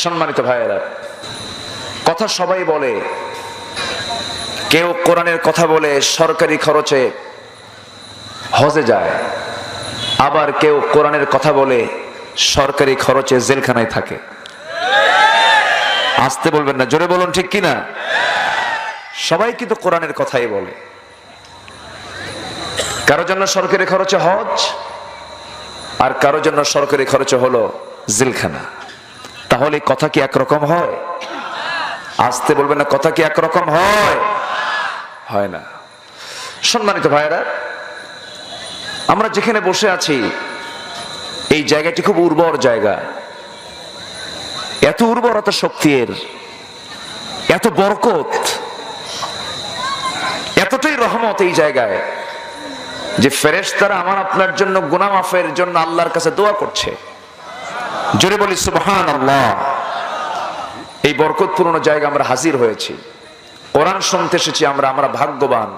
সম্মানিত ভাইয়েরা, কথা সবাই বলে, কেউ কোরআনের কথা বলে সরকারি খরচে হজে যায়, আবার কেউ কোরআনের কথা বলে সরকারি খরচে জেলখানায় থাকে। আসতে বলবেন না, জোরে বলুন ঠিক কিনা। সবাই কিন্তু কোরআনের কথাই বলে, কারোর জন্য সরকারি খরচে হজ, আর কারোর জন্য সরকারি খরচে হলো জেলখানা। তাহলে কথা কি একরকম হয়? আসতে বলবেন না, কথা কি একরকম হয়? হয় না। সম্মানিত ভাইয়েরা, আমরা যেখানে বসে আছি এই জায়গাটি খুব উর্বর জায়গা। এত উর্বরতা শক্তির, এত বরকত, এতটাই রহমত এই জায়গায় যে ফেরেশতারা আমার আপনার জন্য গুনাহ মাফের জন্য আল্লাহর কাছে দোয়া করছে। জোরে বলি সুবহানাল্লাহ। এই বরকতপূর্ণ জায়গা আমরা হাজির হয়েছি, কোরআন শুনতে এসেছি, আমরা ভাগ্যবান।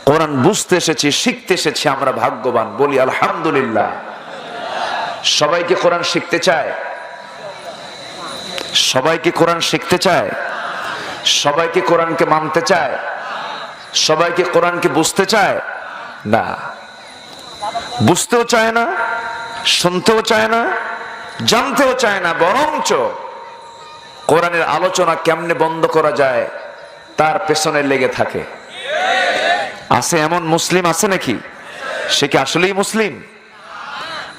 কোরআন বুঝতে এসেছি, শিখতে এসেছি, আমরা ভাগ্যবান। বলি আলহামদুলিল্লাহ। সবাইকে কোরআন শিখতে চায়? সবাইকে কোরআন শিখতে চায়? সবাইকে কোরআনকে মানতে চায়? সবাইকে কোরআনকে বুঝতে চায় না? বুঝতেও চায় না, শুনতেও চায় না, জানতেও চায় না, বরঞ্চ কোরআনের আলোচনা কেমনে বন্ধ করা যায় তার পেছনে লেগে থাকে। আছে এমন মুসলিম আছে নাকি? সে কি আসলেই মুসলিম?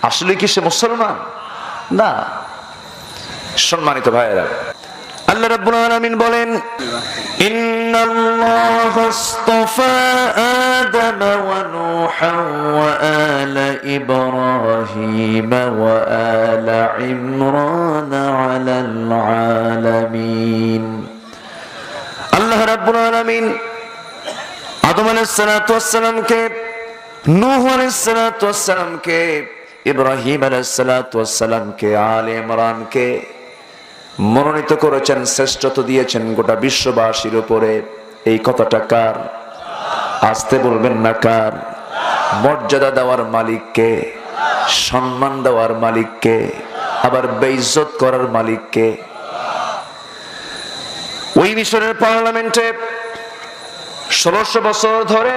আসলে কি সে মুসলমান? না। সম্মানিত ভাইয়েরা, আল্লাহ রাব্বুল আলামিন বলেন, ইন্নাল্লাহা আস্তাফা আদম ওয়া নূহা ওয়া আলা ইব্রাহিম ওয়া আলা ইমরান আলাল আলামিন। আল্লাহ রাব্বুল আলামিন আদম আলাইহিস সালাতু ওয়াস সালামকে, নূহ আলাইহিস সালাতু ওয়াস সালামকে, ইব্রাহিম আলাইহিস সালাতু ওয়াস সালামকে, আলে ইমরানকে মনোনীত করেছেন, শ্রেষ্ঠত্ব দিয়েছেন গোটা বিশ্ববাসীর উপরে। এই কথাটা কার? আসতে বলবেন না কার? মর্যাদা দেওয়ার মালিককে, সম্মান দেওয়ার মালিককে, আবার বেইজ্জত করার মালিককে। ওই মিশরের পার্লামেন্টে 1600 বছর ধরে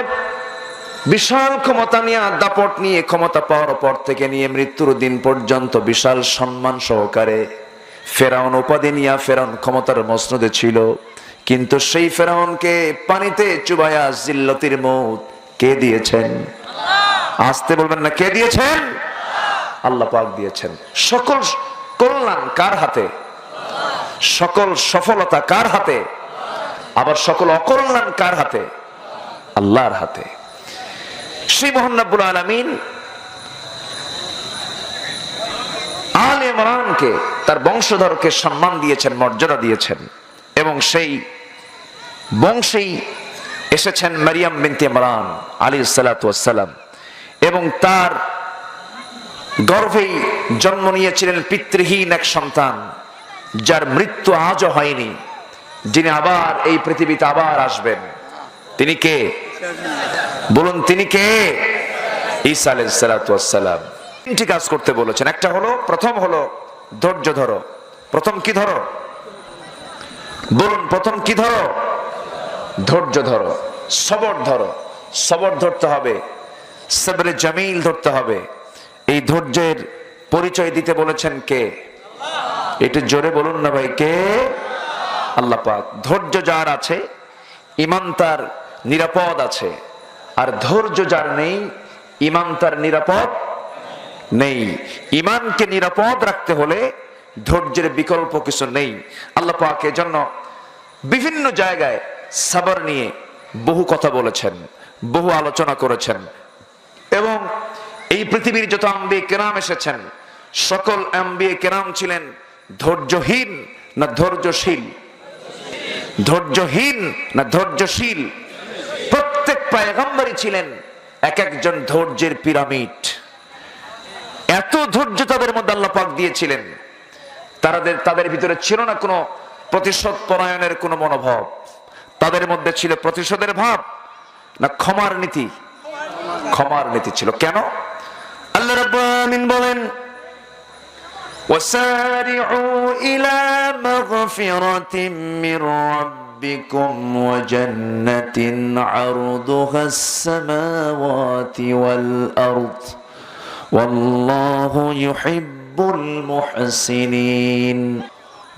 বিশাল ক্ষমতা নিয়ে, দাপট নিয়ে, ক্ষমতা পাওয়ার পর থেকে নিয়ে মৃত্যুর দিন পর্যন্ত বিশাল সম্মান সহকারে ফেরাউন উপাধি নিয়ে ফেরাউন ক্ষমতার মসনদে ছিল। কিন্তু সেই ফেরাউনকে পানিতে চুবায়া জিল্লতির মউত কে দিয়েছেন? আসতে বলবেন না, কে দিয়েছেন? আল্লাহ পাক দিয়েছেন। সকল কল্যাণ কার হাতে? সকল সফলতা কার হাতে? আবার সকল অকল্যাণ কার হাতে? আল্লাহর হাতে। সেই মহান রব্বুল আলামিন আলে ইমরানকে, তার বংশধরকে সম্মান দিয়েছেন, মর্যাদা দিয়েছেন, এবং সেই বংশেই এসেছেন মারিয়াম বিনতে ইমরান আলাইহিস সালাতু ওয়াস সালাম, এবং তার গর্ভেই জন্ম নিয়েছিলেন পিতৃহীন এক সন্তান, যার মৃত্যু আজও হয়নি, যিনি আবার এই পৃথিবীতে আবার আসবেন। তিনি কে? বলুন, তিনি কে? ঈসা আলাইহিস সালাতু ওয়াস সালাম। তিনটি কাজ করতে বলেছেন। একটা হলো, প্রথম হলো ধৈর্য ধরো। প্রথম কি ধরো? বলুন, প্রথম কি ধরো? ধৈর্য ধরো, সবর ধরো। সবর ধরতে হবে, সবরে জামিল ধরতে হবে। এই ধৈর্যের পরিচয় দিতে বলেছেন কে? একটু জোরে বলুন না ভাই, কে? আল্লাহ পাক। ধৈর্য যার আছে, ঈমান তার নিরাপদ আছে। আর ধৈর্য যার নেই, ঈমান তার নিরাপদ নেই। ঈমানকে নিরাপদ রাখতে হলে ধৈর্যের বিকল্প কিছু নেই। আল্লাহ পাক এজন্য বিভিন্ন জায়গায় সবর নিয়ে বহু কথা বলেছেন, বহু আলোচনা করেছেন। এবং এই পৃথিবীর যত আম্বিয়া কেরাম এসেছেন, সকল আম্বিয়া কেরাম ছিলেন ধৈর্যহীন না ধৈর্যশীল? ধৈর্যহীন না ধৈর্যশীল? প্রত্যেক পয়গম্বরই ছিলেন এক একজন ধৈর্যের পিরামিড। এত ধৈর্য তাদের মধ্যে আল্লাহ পাক দিয়েছিলেন, তাদের ভিতরে ছিল না কোনো প্রতিশোধ পরায়ণের কোনো মনোভাব। তাদের মধ্যে ছিল প্রতিশোধের ভাব না ক্ষমার নীতি? ক্ষমার নীতি ছিল। কেন? আল্লাহ রাব্বুল আলামিন বলেন, وسارعوا إلى مغفرة من ربكم وجنة عرضها السماوات والأرض والله يحب المحسنين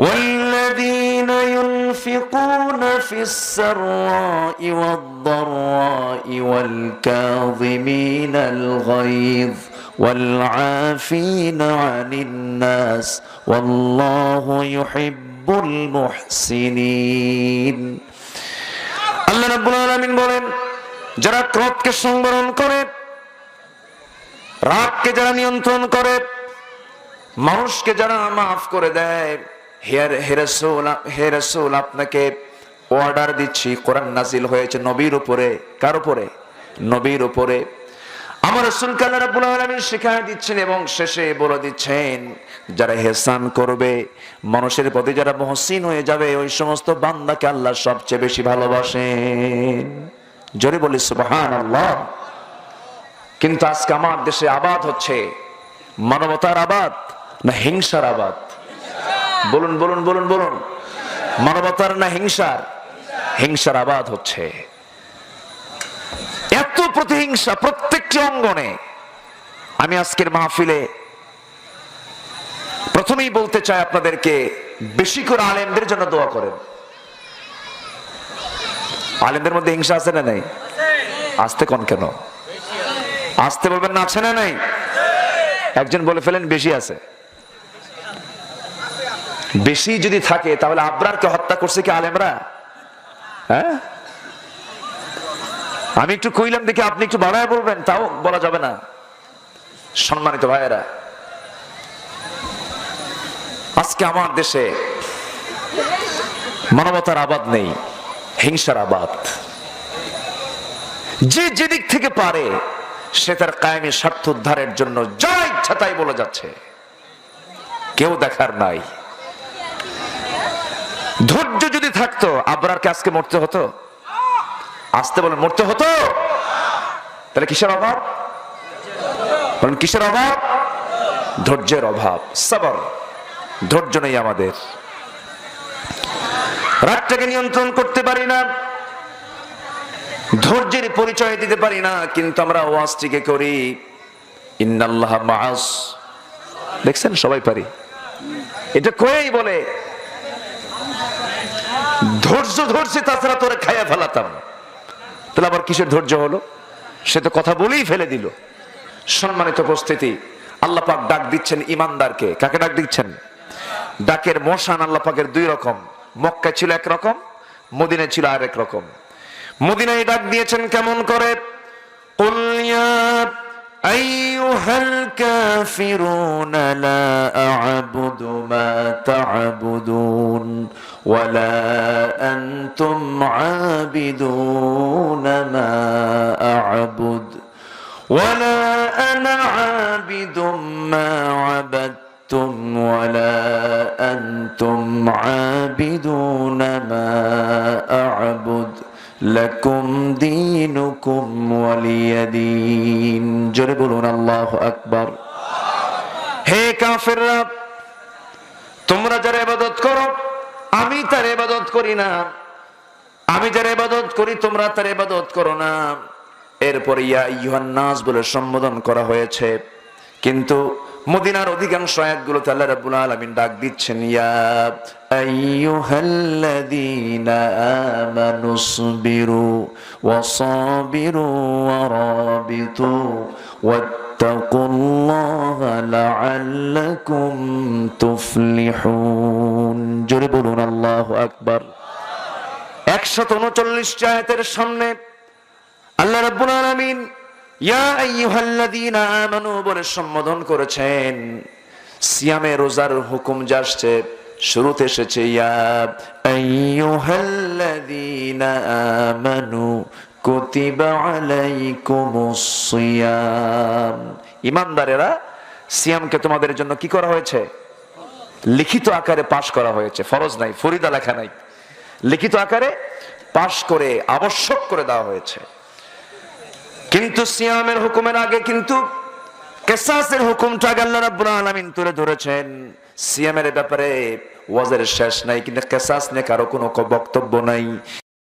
والذين ينفقون في السراء والضراء والكاظمين الغيظ والعافين عن الناس والله يحب المحسنين আল্লাহ রাব্বুল আলামিন বলেন, যারা ক্রোধকে সংবরণ করে, রাগকে যারা নিয়ন্ত্রণ করে, মানুষকে যারা মাফ করে দেয়, হে রাসূল আপনাকে অর্ডার দিচ্ছি, কোরআন নাজিল হয়েছে নবীর উপরে। কার উপরে? নবীর উপরে। আমার রাসূলকে আল্লাহ রাব্বুল আলামিন শিখায় দিচ্ছেন এবং শেষে বলে দিচ্ছেন, যারা ইহসান করবে, মানুষের প্রতি যারা মুহসিন হয়ে যাবে, ওই সমস্ত বান্দাকে আল্লাহ সবচেয়ে বেশি ভালোবাসেন। জোরে বলি সুবহানাল্লাহ। কিন্তু আজকে আমার দেশে আবাদ হচ্ছে মানবতার আবাদ না হিংসার আবাদ? বলুন বলুন বলুন বলুন, মানবতার না হিংসার? হিংসার আবাদ হচ্ছে। এত প্রতিহিংসা প্রত্যেকটি অঙ্গনে। আমি আজকের মাহফিলে প্রথমেই বলতে চাই আপনাদেরকে, বেশি করে আলেমদের জন্য দোয়া করেন। আলেমদের মধ্যে হিংসা আছে না নাই? আসতে কোন কেন? আসতে বলবেন না, আছে না নাই? একজন বলে ফেলেন বেশি আছে। বেশি যদি থাকে তাহলে আবরারকে হত্যা করছে কি আলেমরা? হ্যাঁ, আমি একটু কইলাম দেখি আপনি একটু বাড়ায় বলবেন, তাও বলা যাবে না। সম্মানিত ভাইয়েরা, আজকে আমার দেশে মানবতার আবাদ নেই, হিংসার আবাদ। যে যেদিক থেকে পারে সে তার কায়েমি স্বার্থ উদ্ধারের জন্য যা ইচ্ছা তাই বলে যাচ্ছে, কেউ দেখার নাই। ধৈর্য যদি থাকতো আবরারকে আজকে মরতে হতো? আসতে বলেন, মরতে হতো? তাহলে কিসের অভাব? বলেন কিসের অভাব? ধৈর্যের অভাব, সবর। ধৈর্য নেই আমাদের, রাগটাকে নিয়ন্ত্রণ করতে পারি না, ধৈর্যের পরিচয় দিতে পারি না। কিন্তু আমরা ওয়াজটিকে করি ইন্নাল্লাহ মাআস, দেখছেন সবাই পারি, এটা কয়েই বলে ধৈর্য ধরছে, তাছাড়া তোরে খাইয়া ফেলাতাম। তাহলে আবার কিসের ধৈর্য হলো? সে তো কথা বলেই ফেলে দিল। সম্মানিত উপস্থিতি, আল্লাহ পাক ডাক দিচ্ছেন ইমানদারকে। কাকে ডাক দিচ্ছেন? ডাকের মশান আল্লাহ পাকের দুই রকম। মক্কা ছিল এক রকম, মদিনা ছিল আরেক রকম। মদিনায় ডাক দিয়েছেন কেমন করে? কুল ইয়া আইয়ুহাল কাফিরুনা লা আ'বুদু মা তা'বুদুন ওয়ালা আনতুম আবিদুনা মা আ'বুদ ওয়ালা আনা আবিদুম মা আবাদতুম ওয়ালা আনতুম আবিদুনা মা আ'বুদ লাকুম দীনুকুম ওয়ালিয়াদিন। জোরে বলুন আল্লাহু আকবার। হে কাফেররা, তোমরা যারা ইবাদত করো আমি তার ইবাদত করি না, আমি যার ইবাদত করি তোমরা তার ইবাদত করো না। এরপর ইয়া আইয়ুহান নাস বলে সম্বোধন করা হয়েছে, কিন্তু মদিনার অধিকাংশ আয়াতগুলোতে আল্লাহ রাব্বুল আলামিন ডাক দিচ্ছেন ইয়া আইয়ুহাল্লাযীনা আমানুসবিরু ওয়াসাবিরু ওয়ারাবিতু ওয়াত্তাকুল্লাহা লাআল্লাকুম তুফলিহুন। জোরে বলুন আল্লাহু আকবার। 139 আয়াতের সামনে আল্লাহ রাব্বুল আলামিন ইয়া আইয়ুহাল্লাযীনা আমানু বলে সম্বোধন করেছেন। সিয়ামে রোজার হুকুম আসছে, শুরুতে এসেছে ইয়া আইয়ুহাল্লাযীনা আমানু কুতিবা আলাইকুমুস সিয়াম। ঈমানদারেরা, সিয়ামকে তোমাদের জন্য কি করা হয়েছে? লিখিত আকারে পাশ করা হয়েছে। ফরজ নাই, ফরিদা লেখা নাই, লিখিত আকারে পাশ করে আবশ্যক করে দেওয়া হয়েছে। কিন্তু সিয়ামের হুকুমের আগে কিন্তু কিসাসের হুকুমটা আল্লাহ রাব্বুল আলামিন তুলে ধরেছেন। সিয়ামের ব্যাপারে ওয়াজের শেষ নাই, কিন্তু কিসাস নিয়ে কারো কোনো বক্তব্য নাই।